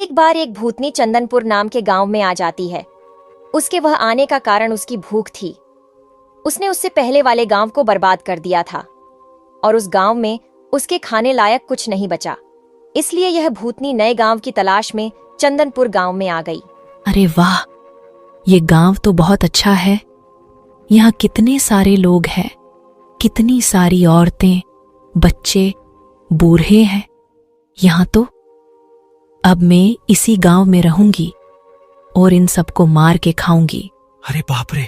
एक बार एक भूतनी चंदनपुर नाम के गांव में आ जाती है। उसके वह आने का कारण उसकी भूख थी। उसने उससे पहले वाले गांव को बर्बाद कर दिया था और उस गांव में उसके खाने लायक कुछ नहीं बचा। इसलिए यह भूतनी नए गांव की तलाश में चंदनपुर गांव में आ गई। अरे वाह, ये गांव तो बहुत अच्छा है। यहाँ कितने सारे लोग हैं, कितनी सारी औरतें, बच्चे, बूढ़े हैं यहाँ तो। अब मैं इसी गांव में रहूंगी और इन सबको मार के खाऊंगी। अरे बाप रे,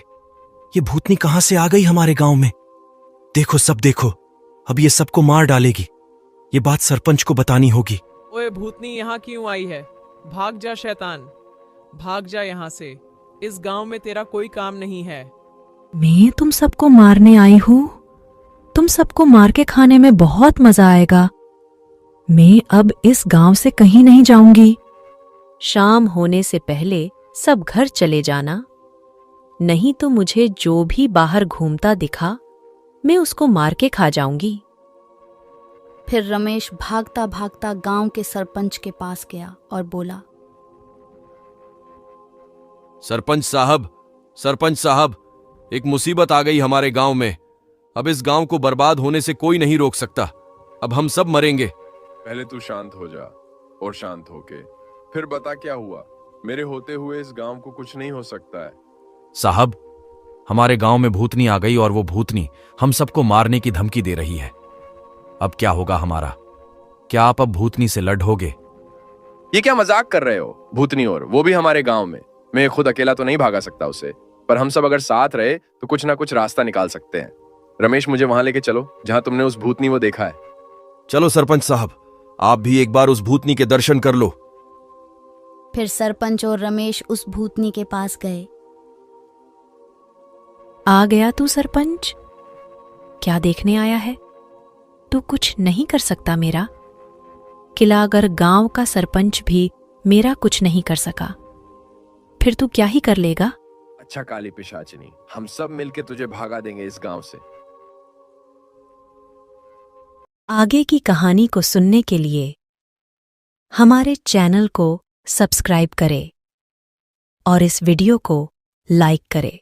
ये भूतनी कहां से आ गई हमारे गांव में? देखो, सब देखो, अब ये सबको मार डालेगी। ये बात सरपंच को बतानी होगी। ओए भूतनी, यहाँ क्यों आई है? भाग जा शैतान, भाग जा यहाँ से। इस गांव में तेरा कोई काम नहीं है। मैं तुम सबको मारने आई हूं? तुम सबको मार के खाने में बहुत मजा आएगा। मैं अब इस गांव से कहीं नहीं जाऊंगी। शाम होने से पहले सब घर चले जाना, नहीं तो मुझे जो भी बाहर घूमता दिखा मैं उसको मार के खा जाऊंगी। फिर रमेश भागता भागता गांव के सरपंच के पास गया और बोला, सरपंच साहब, एक मुसीबत आ गई हमारे गांव में। अब इस गांव को बर्बाद होने से कोई नहीं रोक सकता। अब हम सब मरेंगे। पहले तू शांत हो जा और शांत होके फिर बता क्या हुआ। मेरे होते हुए इस गांव को कुछ नहीं हो सकता है। साहब, हमारे गांव में भूतनी आ गई और वो भूतनी हम सबको मारने की धमकी दे रही है। अब क्या होगा हमारा? क्या आप अब भूतनी से लड़ोगे? ये क्या मजाक कर रहे हो? भूतनी और वो भी हमारे गांव में। मैं खुद अकेला तो नहीं भागा सकता उसे, पर हम सब अगर साथ रहे तो कुछ ना कुछ रास्ता निकाल सकते हैं। रमेश, मुझे वहां लेके चलो जहां तुमने उस भूतनी वो देखा है। चलो सरपंच साहब, आप भी एक बार उस भूतनी के दर्शन कर लो। फिर सरपंच और रमेश उस भूतनी के पास गए। आ गया तू सरपंच? क्या देखने आया है? तू कुछ नहीं कर सकता मेरा? किलागर गांव का सरपंच भी मेरा कुछ नहीं कर सका, फिर तू क्या ही कर लेगा? अच्छा काली पिशाचिनी, हम सब मिलके तुझे भगा देंगे इस गांव से। आगे की कहानी को सुनने के लिए हमारे चैनल को सब्सक्राइब करें और इस वीडियो को लाइक करें।